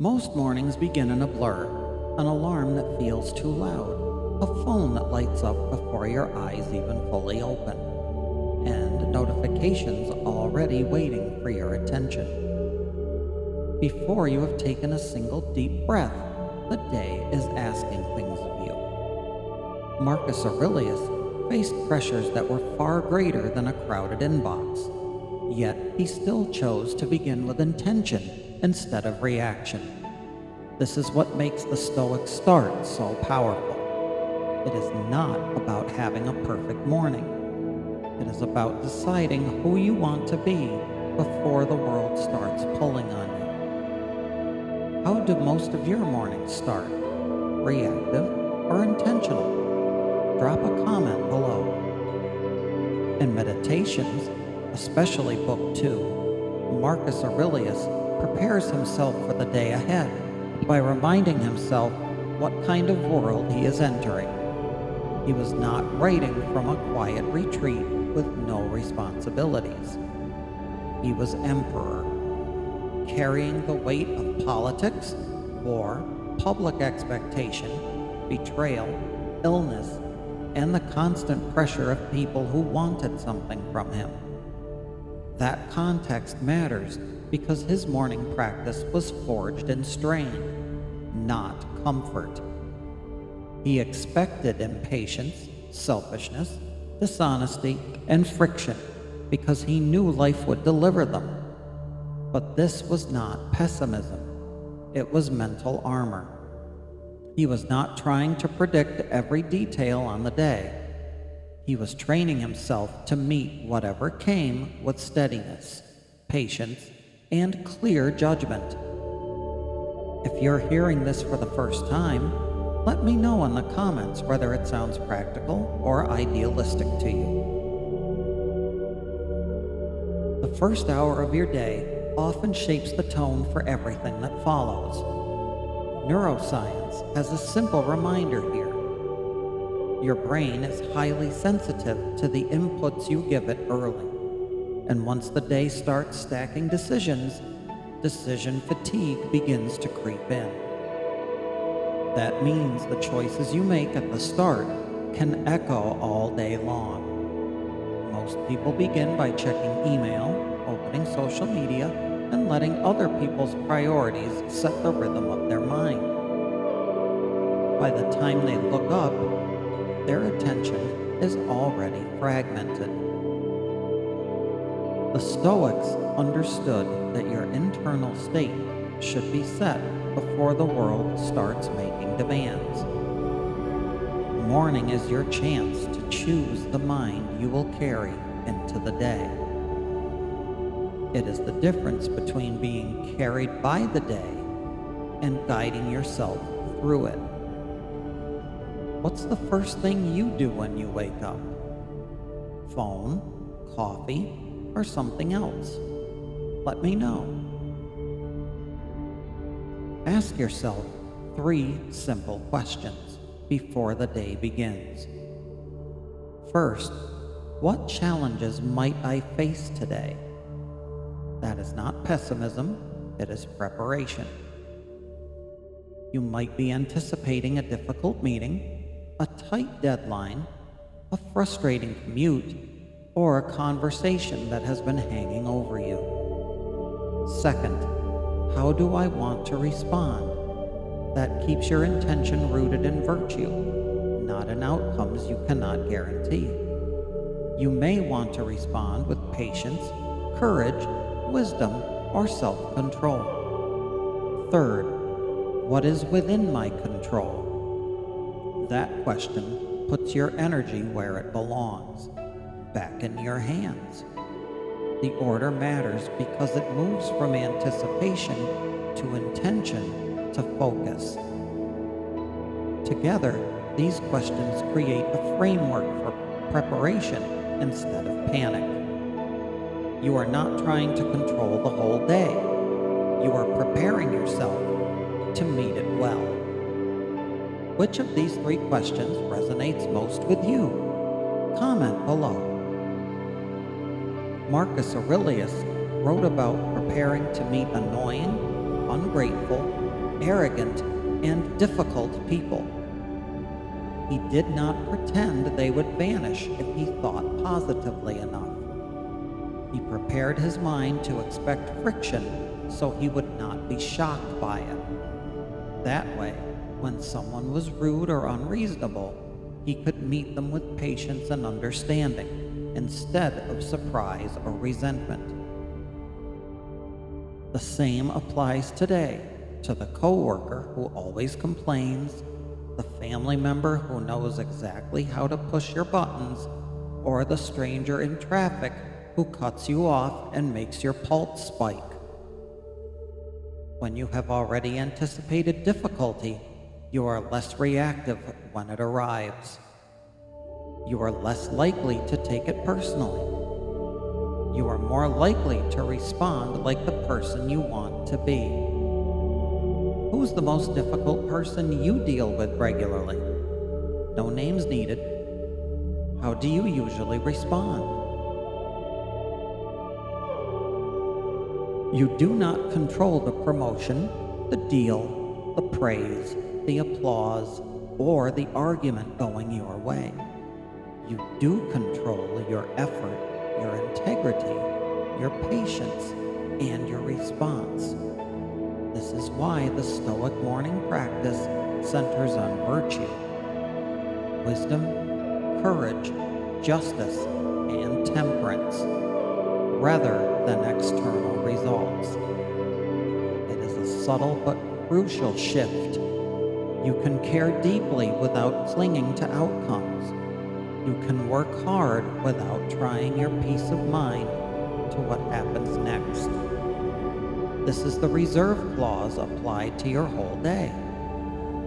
Most mornings begin in a blur, an alarm that feels too loud, a phone that lights up before your eyes even fully open, and notifications already waiting for your attention. Before you have taken a single deep breath, the day is asking things of you. Marcus Aurelius faced pressures that were far greater than a crowded inbox, yet he still chose to begin with intention instead of reaction. This is what makes the Stoic start so powerful. It is not about having a perfect morning. It is about deciding who you want to be before the world starts pulling on you. How do most of your mornings start? Reactive or intentional? Drop a comment below. In Meditations, especially Book 2, Marcus Aurelius prepares himself for the day ahead by reminding himself what kind of world he is entering. He was not writing from a quiet retreat with no responsibilities. He was emperor, carrying the weight of politics, war, public expectation, betrayal, illness, and the constant pressure of people who wanted something from him. That context matters because his morning practice was forged in strain, not comfort. He expected impatience, selfishness, dishonesty, and friction because he knew life would deliver them. But this was not pessimism. It was mental armor. He was not trying to predict every detail on the day. He was training himself to meet whatever came with steadiness, patience, and clear judgment. If you're hearing this for the first time, let me know in the comments whether it sounds practical or idealistic to you. The first hour of your day often shapes the tone for everything that follows. Neuroscience has a simple reminder here. Your brain is highly sensitive to the inputs you give it early. And once the day starts stacking decisions, decision fatigue begins to creep in. That means the choices you make at the start can echo all day long. Most people begin by checking email, opening social media, and letting other people's priorities set the rhythm of their mind. By the time they look up, their attention is already fragmented. The Stoics understood that your internal state should be set before the world starts making demands. Morning is your chance to choose the mind you will carry into the day. It is the difference between being carried by the day and guiding yourself through it. What's the first thing you do when you wake up? Phone, coffee, or something else? Let me know. Ask yourself 3 simple questions before the day begins. First, what challenges might I face today? That is not pessimism, it is preparation. You might be anticipating a difficult meeting, a tight deadline, a frustrating commute, or a conversation that has been hanging over you. Second, how do I want to respond? That keeps your intention rooted in virtue, not in outcomes you cannot guarantee. You may want to respond with patience, courage, wisdom, or self-control. Third, what is within my control? That question puts your energy where it belongs, back in your hands. The order matters because it moves from anticipation to intention to focus. Together, these questions create a framework for preparation instead of panic. You are not trying to control the whole day. You are preparing yourself to meet it well. Which of these 3 questions resonates most with you? Comment below. Marcus Aurelius wrote about preparing to meet annoying, ungrateful, arrogant, and difficult people. He did not pretend they would vanish if he thought positively enough. He prepared his mind to expect friction so he would not be shocked by it. That way, when someone was rude or unreasonable, he could meet them with patience and understanding instead of surprise or resentment. The same applies today to the coworker who always complains, the family member who knows exactly how to push your buttons, or the stranger in traffic who cuts you off and makes your pulse spike. When you have already anticipated difficulty, you are less reactive when it arrives. You are less likely to take it personally. You are more likely to respond like the person you want to be. Who's the most difficult person you deal with regularly? No names needed. How do you usually respond? You do not control the promotion, the deal, the praise, the applause, or the argument going your way. You do control your effort, your integrity, your patience, and your response. This is why the Stoic morning practice centers on virtue, wisdom, courage, justice, and temperance, rather than external results. It is a subtle but crucial shift. You can care deeply without clinging to outcomes. You can work hard without trying your peace of mind to what happens next. This is the reserve clause applied to your whole day.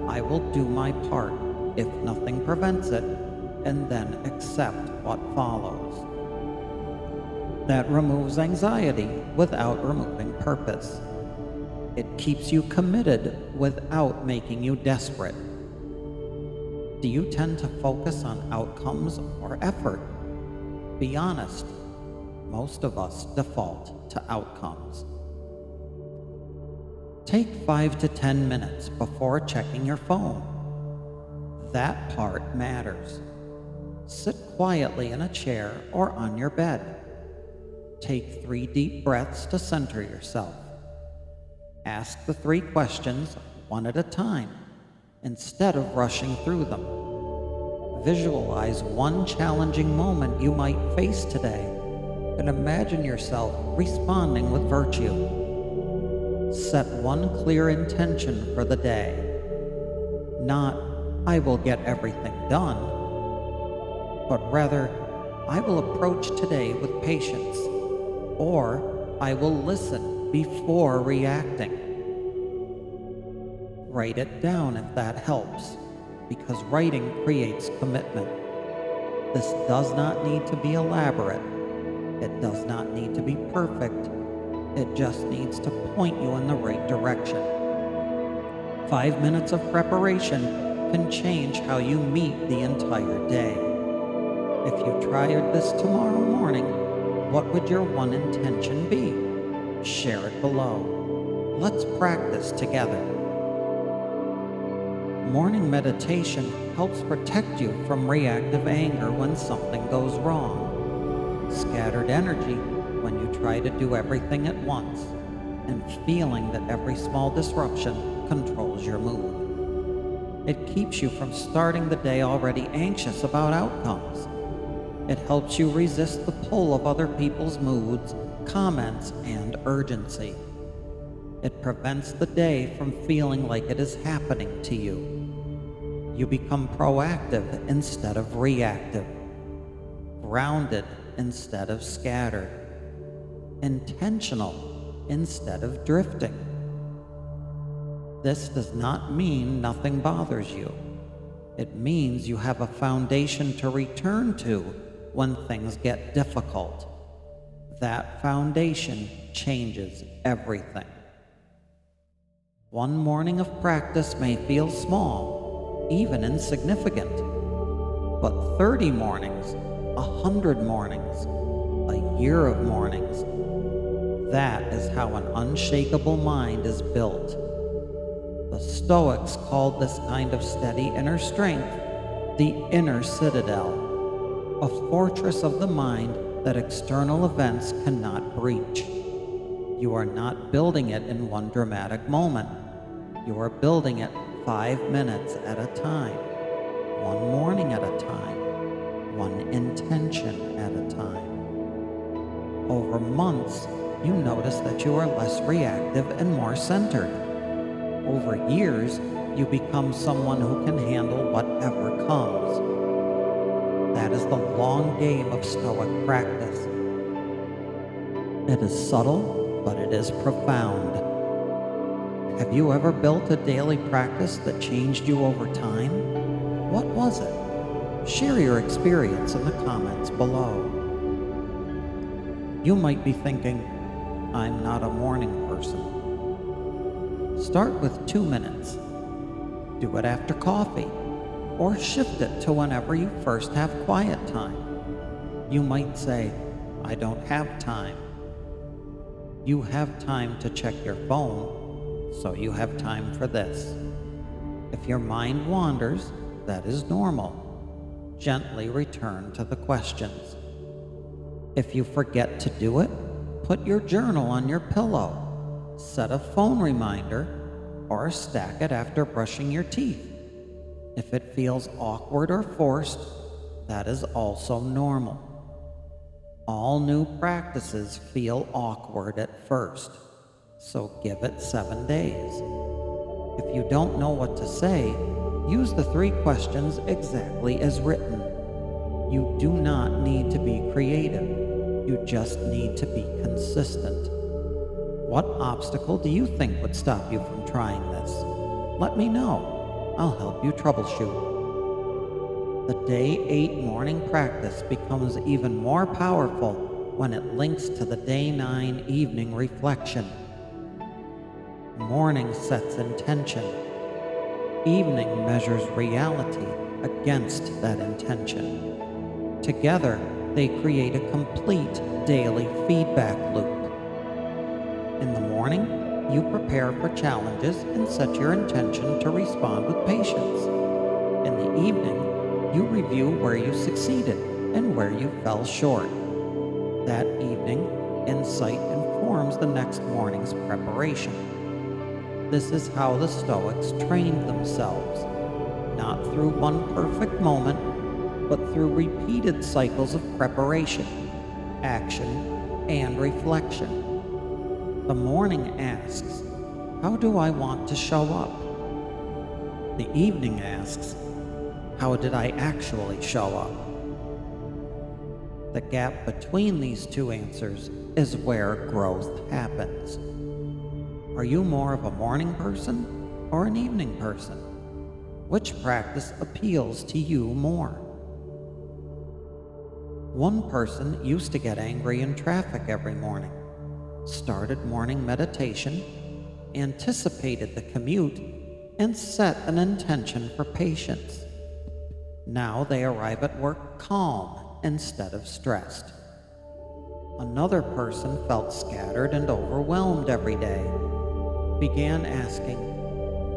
I will do my part if nothing prevents it, and then accept what follows. That removes anxiety without removing purpose. It keeps you committed without making you desperate. Do you tend to focus on outcomes or effort? Be honest. Most of us default to outcomes. Take 5 to 10 minutes before checking your phone. That part matters. Sit quietly in a chair or on your bed. Take 3 deep breaths to center yourself. Ask the 3 questions one at a time, instead of rushing through them. Visualize one challenging moment you might face today, and imagine yourself responding with virtue. Set one clear intention for the day. Not, I will get everything done, but rather, I will approach today with patience, or I will listen before reacting. Write it down if that helps, because writing creates commitment. This does not need to be elaborate. It does not need to be perfect. It just needs to point you in the right direction. 5 minutes of preparation can change how you meet the entire day. If you tried this tomorrow morning, what would your one intention be? Share it below. Let's practice together. Morning meditation helps protect you from reactive anger when something goes wrong, scattered energy when you try to do everything at once, and feeling that every small disruption controls your mood. It keeps you from starting the day already anxious about outcomes. It helps you resist the pull of other people's moods, comments, and urgency. It prevents the day from feeling like it is happening to you. You become proactive instead of reactive, grounded instead of scattered, intentional instead of drifting. This does not mean nothing bothers you. It means you have a foundation to return to when things get difficult. That foundation changes everything. One morning of practice may feel small, even insignificant, but 30 mornings, 100 mornings, a year of mornings, that is how an unshakable mind is built. The Stoics called this kind of steady inner strength the inner citadel, a fortress of the mind that external events cannot breach. You are not building it in one dramatic moment. You are building it 5 minutes at a time, one morning at a time, one intention at a time. Over months, you notice that you are less reactive and more centered. Over years, you become someone who can handle whatever comes. That is the long game of Stoic practice. It is subtle, but it is profound. Have you ever built a daily practice that changed you over time? What was it? Share your experience in the comments below. You might be thinking, I'm not a morning person. Start with 2 minutes. Do it after coffee, or shift it to whenever you first have quiet time. You might say, I don't have time. You have time to check your phone, so you have time for this. If your mind wanders, that is normal. Gently return to the questions. If you forget to do it, put your journal on your pillow, set a phone reminder, or stack it after brushing your teeth. If it feels awkward or forced, that is also normal. All new practices feel awkward at first, so give it 7 days. If you don't know what to say, use the 3 questions exactly as written. You do not need to be creative. You just need to be consistent. What obstacle do you think would stop you from trying this? Let me know. I'll help you troubleshoot. The Day 8 morning practice becomes even more powerful when it links to the Day 9 evening reflection. Morning sets intention. Evening measures reality against that intention. Together, they create a complete daily feedback loop. In the morning, you prepare for challenges and set your intention to respond with patience. In the evening, you review where you succeeded and where you fell short. That evening, insight informs the next morning's preparation. This is how the Stoics trained themselves, not through one perfect moment, but through repeated cycles of preparation, action, and reflection. The morning asks, how do I want to show up? The evening asks, how did I actually show up? The gap between these 2 answers is where growth happens. Are you more of a morning person or an evening person? Which practice appeals to you more? One person used to get angry in traffic every morning, started morning meditation, anticipated the commute, and set an intention for patience. Now they arrive at work calm instead of stressed. Another person felt scattered and overwhelmed every day, began asking,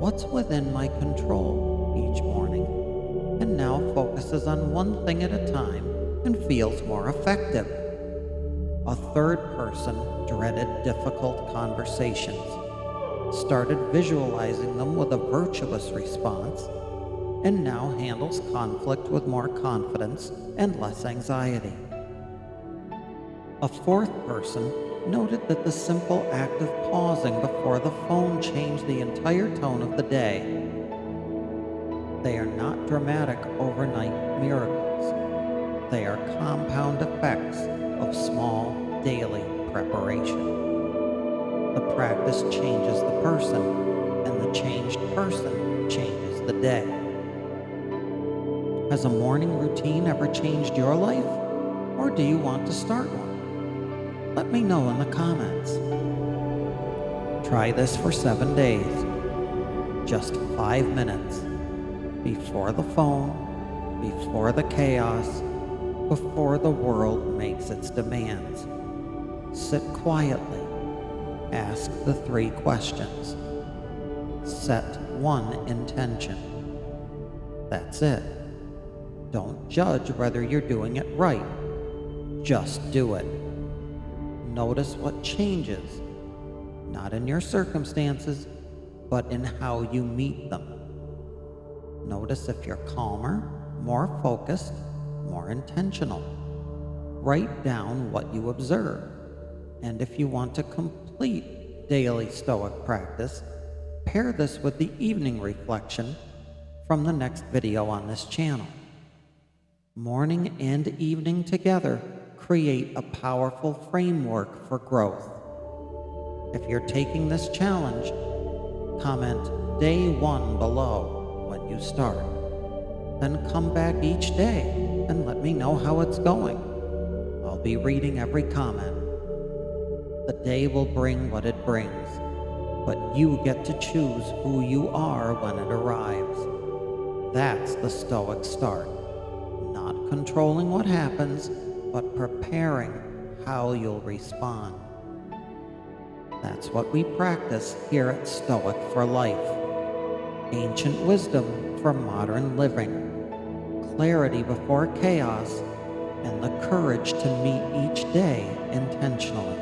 what's within my control each morning, and now focuses on one thing at a time and feels more effective. A third person dreaded difficult conversations, started visualizing them with a virtuous response, and now handles conflict with more confidence and less anxiety. A fourth person noted that the simple act of pausing before the phone changed the entire tone of the day. They are not dramatic overnight miracles. They are compound effects of small daily preparation. The practice changes the person, and the changed person changes the day. Has a morning routine ever changed your life, or do you want to start one? Let me know in the comments. Try this for 7 days. Just 5 minutes. Before the phone, before the chaos, before the world makes its demands. Sit quietly. Ask the 3 questions. Set one intention. That's it. Don't judge whether you're doing it right. Just do it. Notice what changes, not in your circumstances, but in how you meet them. Notice if you're calmer, more focused, more intentional. Write down what you observe, and if you want to complete daily Stoic practice, pair this with the evening reflection from the next video on this channel. Morning and evening together create a powerful framework for growth. If you're taking this challenge, comment day 1 below when you start. Then come back each day and let me know how it's going. I'll be reading every comment. The day will bring what it brings, but you get to choose who you are when it arrives. That's the Stoic start. Not controlling what happens, but preparing how you'll respond. That's what we practice here at Stoic for Life. Ancient wisdom for modern living. Clarity before chaos, and the courage to meet each day intentionally.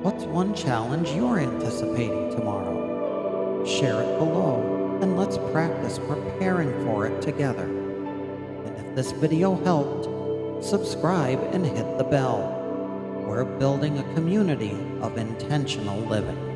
What's one challenge you're anticipating tomorrow? Share it below, and let's practice preparing for it together. And if this video helped, subscribe and hit the bell. We're building a community of intentional living.